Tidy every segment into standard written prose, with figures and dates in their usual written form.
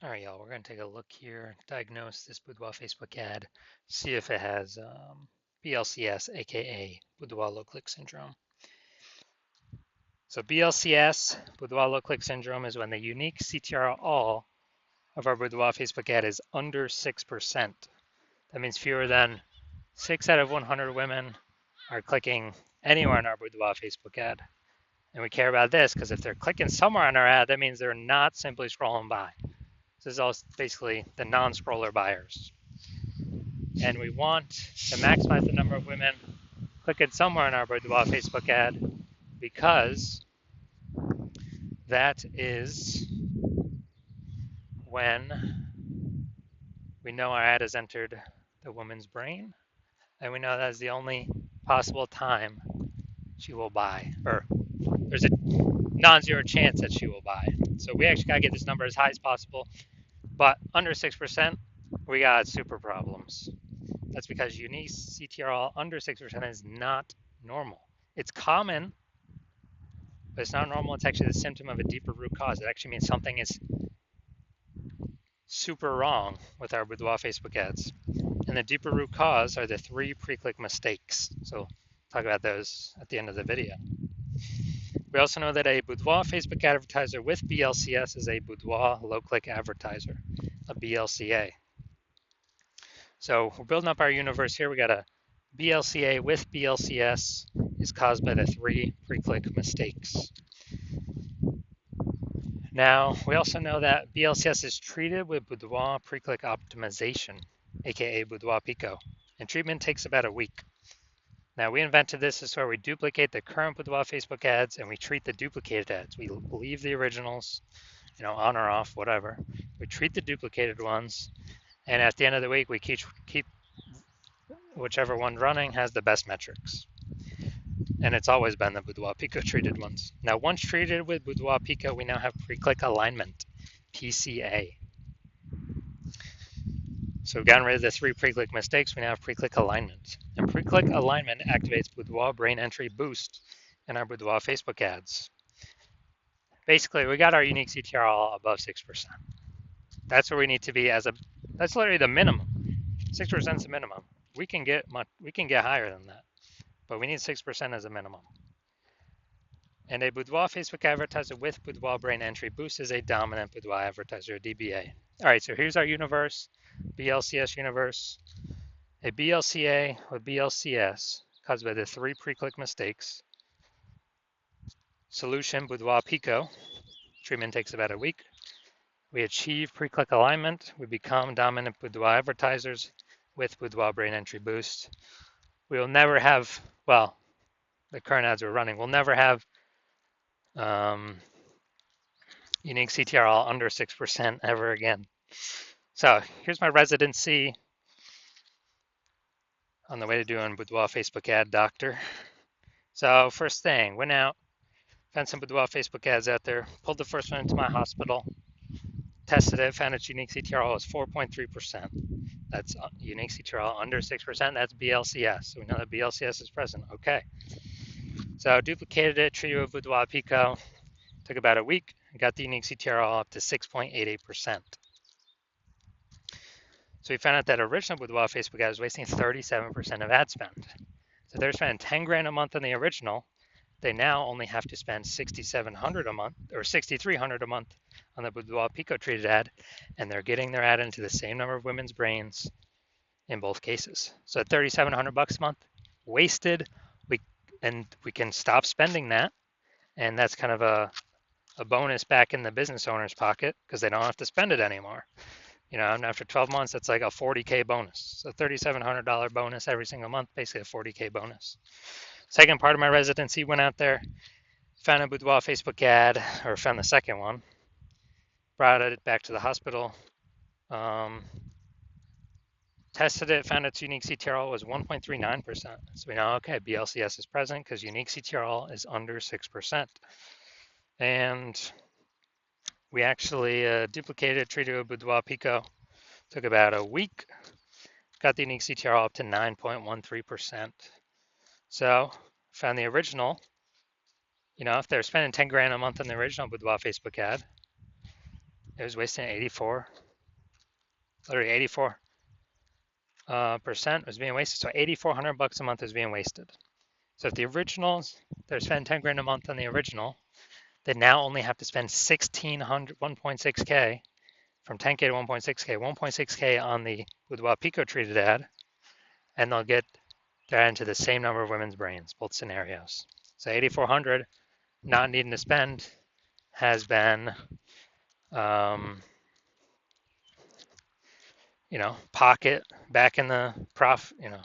All right, y'all, we're going to take a look here, diagnose this Boudoir Facebook ad, see if it has BLCS, aka Boudoir low click syndrome. So BLCS, Boudoir low click syndrome, is when the unique CTR all of our Boudoir Facebook ad is under 6%. That means fewer than 6 out of 100 women are clicking anywhere on our Boudoir Facebook ad. And we care about this because if they're clicking somewhere on our ad, that means they're not simply scrolling by. This is all basically the non-scroller buyers. And we want to maximize the number of women clicking somewhere on our Boudoir Facebook ad because that is when we know our ad has entered the woman's brain and we know that is the only possible time she will buy, or there's a non-zero chance that she will buy. So we actually got to get this number as high as possible, but under 6%, we got super problems. That's because unique CTRL under 6% is not normal. It's common, but it's not normal. It's actually the symptom of a deeper root cause. It actually means something is super wrong with our Boudoir Facebook ads. And the deeper root cause are the 3 pre-click mistakes. So talk about those at the end of the video. We also know that a Boudoir Facebook advertiser with BLCS is a Boudoir low-click advertiser, a BLCA. So we're building up our universe here. We got a BLCA with BLCS is caused by the 3 pre-click mistakes. Now, we also know that BLCS is treated with Boudoir pre-click optimization, aka Boudoir Pico, and treatment takes about a week. Now, we invented this is where we duplicate the current Boudoir Facebook ads and we treat the duplicated ads. We leave the originals, on or off, whatever. We treat the duplicated ones, and at the end of the week, we keep whichever one running has the best metrics. And it's always been the Boudoir Pico treated ones. Now, once treated with Boudoir Pico, we now have pre-click alignment, PCA. So we've gotten rid of the 3 pre-click mistakes. We now have pre-click alignment. And pre-click alignment activates Boudoir brain entry boost in our Boudoir Facebook ads. Basically, we got our unique CTR all above 6%. That's where we need to be that's literally the minimum. 6% is the minimum. We can get higher than that, but we need 6% as a minimum. And a Boudoir Facebook advertiser with Boudoir brain entry boost is a dominant Boudoir advertiser, DBA. All right, so here's our universe, BLCS universe. A BLCA with BLCS caused by the 3 pre-click mistakes. Solution, Boudoir Pico. Treatment takes about a week. We achieve pre-click alignment. We become dominant Boudoir advertisers with Boudoir brain entry boost. We will never have, well, the current ads we're running will never have unique CTR under 6% ever again. So here's my residency on the way to doing Boudoir Facebook ad doctor. So first thing, went out, found some Boudoir Facebook ads out there, pulled the first one into my hospital, tested it, found its unique CTRL was 4.3%. That's unique CTRL under 6%. That's BLCS. So we know that BLCS is present. Okay. So duplicated it, treated with Boudoir Pico. Took about a week. Got the unique CTRL up to 6.88%. So we found out that original Boudoir Facebook ad was wasting 37% of ad spend. So they're spending 10 grand a month on the original. They now only have to spend 6,700 a month or 6,300 a month on the Boudoir Pico treated ad, and they're getting their ad into the same number of women's brains in both cases. So at 3,700 bucks a month, wasted. We can stop spending that, and that's kind of a bonus back in the business owner's pocket because they don't have to spend it anymore. And after 12 months, that's like a 40K bonus. So $3,700 bonus every single month, basically a 40K bonus. Second part of my residency, went out there, found a Boudoir Facebook ad, or found the second one, brought it back to the hospital, tested it, found its unique CTRL was 1.39%. So we know, okay, BLCS is present because unique CTRL is under 6%. And we actually duplicated, treated with Boudoir Pico. Took about a week. Got the unique CTRL up to 9.13%. So found the original. If they're spending 10 grand a month on the original Boudoir Facebook ad, It was wasting 84, literally 84 percent was being wasted. So 8,400 bucks a month is being wasted. So if the originals, they're spending 10 grand a month on the original, they now only have to spend 1,600, 1.6K from 10K to 1.6K, 1.6K on the Boudoir Pico treated ad, and they'll get that into the same number of women's brains, both scenarios. So 8,400 not needing to spend has been, pocket back in the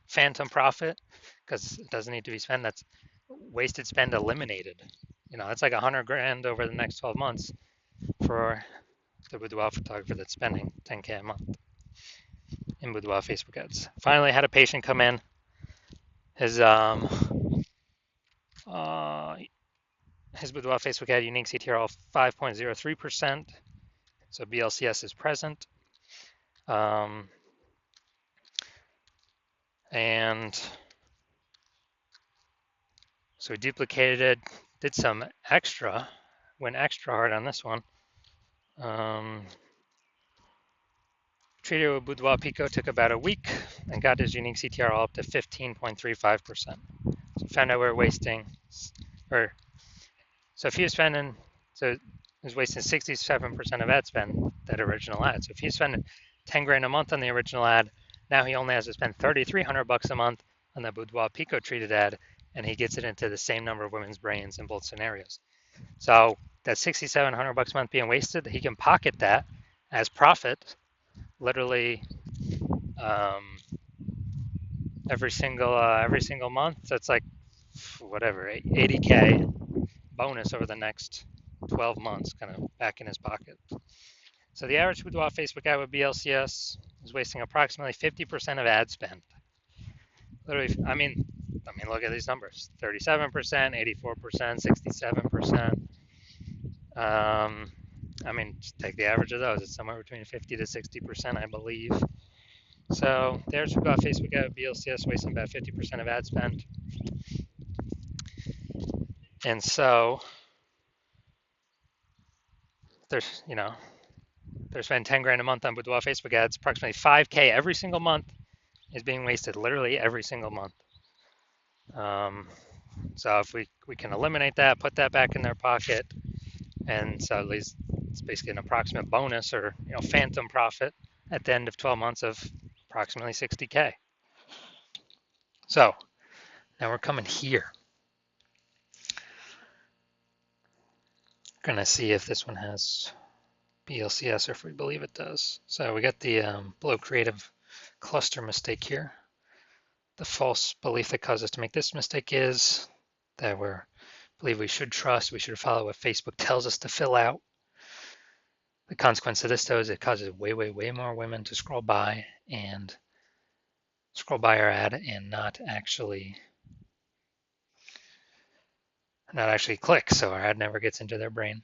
phantom profit, because it doesn't need to be spent. That's wasted spend eliminated. That's like 100 grand over the next 12 months for the boudoir photographer that's spending 10K a month in boudoir Facebook ads. Finally, had a patient come in. His boudoir Facebook ad unique CTR of 5.03%. So BLCS is present. And so we duplicated it, did some extra, went extra hard on this one. Treated with Boudoir Pico, took about a week and got his unique CTR all up to 15.35%. So found out we were wasting, so if he was spending, so he was wasting 67% of ad spend, that original ad. So if he's spending 10 grand a month on the original ad, now he only has to spend 3,300 bucks a month on the Boudoir Pico treated ad, and he gets it into the same number of women's brains in both scenarios. So that 6,700 bucks a month being wasted, he can pocket that as profit, literally every single month. That's like whatever, 80K bonus over the next 12 months, kind of back in his pocket. So the average boudoir Facebook ad with BLCS is wasting approximately 50% of ad spend. Literally, I mean, look at these numbers: 37%, 84%, 67%. Just take the average of those. It's somewhere between 50 to 60%, I believe. So the average boudoir Facebook ad with BLCS wasting about 50% of ad spend. And so they're spending 10 grand a month on boudoir Facebook ads. Approximately 5K every single month is being wasted, literally every single month. So if we can eliminate that, put that back in their pocket, and so at least it's basically an approximate bonus or phantom profit at the end of 12 months of approximately 60K. So now we're coming here. Gonna see if this one has BLCS or if we believe it does. So we got the below creative cluster mistake here. The false belief that caused us to make this mistake is that we believe we should trust, we should follow what Facebook tells us to fill out. The consequence of this, though, is it causes way, way, way more women to scroll by our ad and not actually click, so our ad never gets into their brain.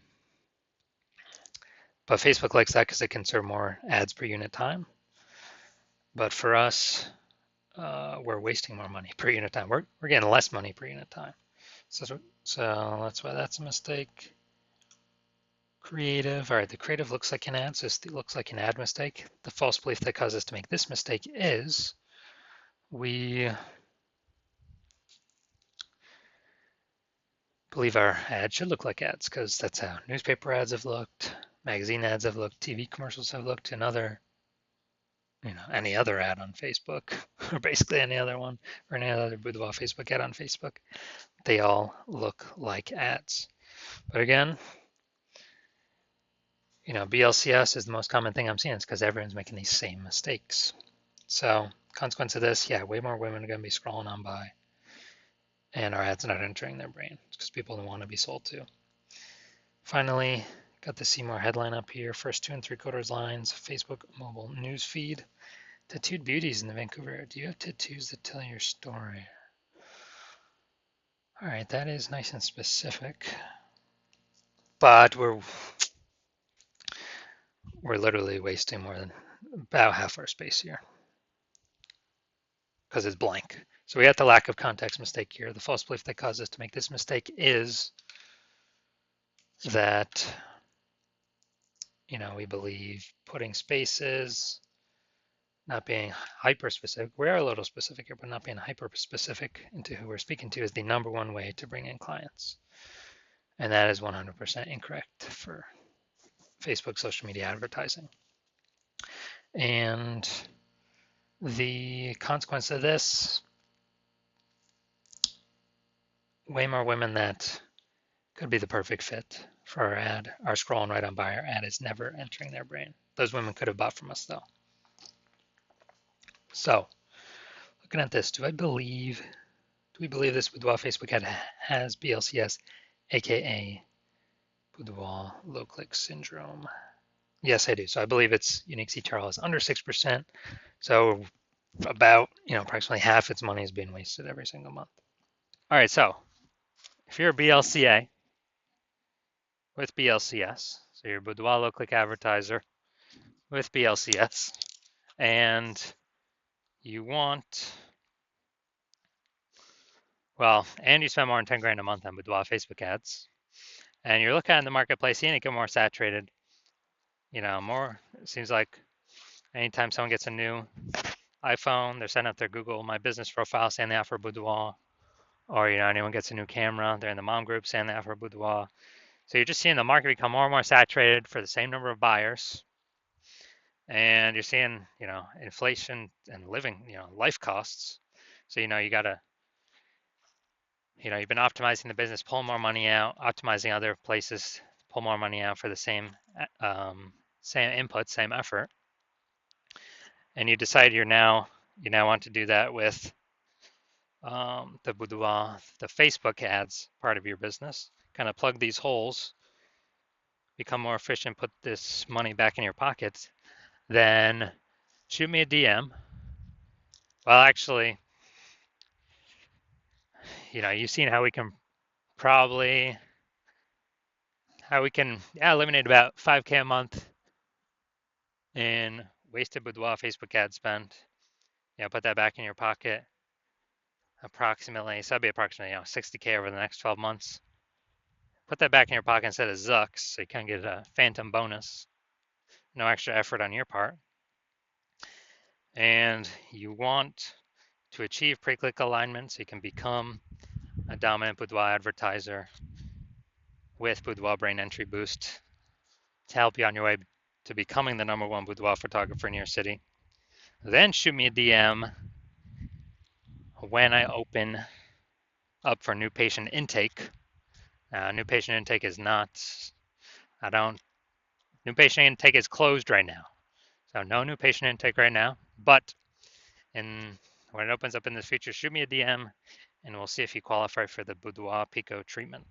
But Facebook likes that because it can serve more ads per unit time. But for us, we're wasting more money per unit time. We're getting less money per unit time. So that's why that's a mistake. Creative. All right, the creative looks like an ad, so it looks like an ad mistake. The false belief that caused us to make this mistake is we believe our ads should look like ads because that's how newspaper ads have looked, magazine ads have looked, TV commercials have looked, and any other ad on Facebook, or basically any other one, or any other boudoir Facebook ad on Facebook. They all look like ads. But again, BLCS is the most common thing I'm seeing. It's because everyone's making these same mistakes. So consequence of this, way more women are going to be scrolling on by, and our ads not entering their brain because people don't want to be sold to. Finally, got the see more headline up here. First 2 3/4 lines, Facebook mobile news feed. Tattooed beauties in the Vancouver area. Do you have tattoos that tell your story? All right, that is nice and specific. But we're literally wasting more than about half our space here because it's blank. So we got the lack of context mistake here. The false belief that caused us to make this mistake is that we believe putting spaces, not being hyper specific. We are a little specific here, but not being hyper specific into who we're speaking to is the number one way to bring in clients. And that is 100% incorrect for Facebook social media advertising. And the consequence of this, way more women that could be the perfect fit for our ad are scrolling right on by. Our ad is never entering their brain. Those women could have bought from us though. So looking at this, do we believe this Boudoir Facebook ad has BLCS, aka Boudoir low click syndrome? Yes, I do. So I believe its unique CTRL is under 6%. So about, approximately half its money is being wasted every single month. All right, so if you're a BLCA with BLCS, so you're a Boudoir low click advertiser with BLCS, and you want, and you spend more than 10 grand a month on Boudoir Facebook ads, and you're looking at the marketplace, seeing it get more saturated, it seems like anytime someone gets a new iPhone, they're setting up their Google My Business profile saying they offer Boudoir, or, anyone gets a new camera, they're in the mom group saying they offer Boudoir. So you're just seeing the market become more and more saturated for the same number of buyers. And you're seeing, inflation and living, life costs. So, you got to, you've been optimizing the business, pull more money out, optimizing other places, pull more money out for the same input, same effort. And you decide you now want to do that with the Boudoir, the Facebook ads part of your business, kind of plug these holes, become more efficient, put this money back in your pockets, then shoot me a DM. Well, actually, you've seen how we can eliminate about 5K a month in wasted Boudoir Facebook ad spend. Put that back in your pocket. Approximately, so that'd be approximately 60K over the next 12 months. Put that back in your pocket instead of Zucks, so you can get a phantom bonus. No extra effort on your part. And you want to achieve pre-click alignment so you can become a dominant Boudoir advertiser with Boudoir Brain Entry Boost to help you on your way to becoming the number one boudoir photographer in your city. Then shoot me a DM when I open up for new patient intake. New patient intake is new patient intake is closed right now. So no new patient intake right now, but when it opens up in the future, shoot me a DM and we'll see if you qualify for the Boudoir Pico treatment.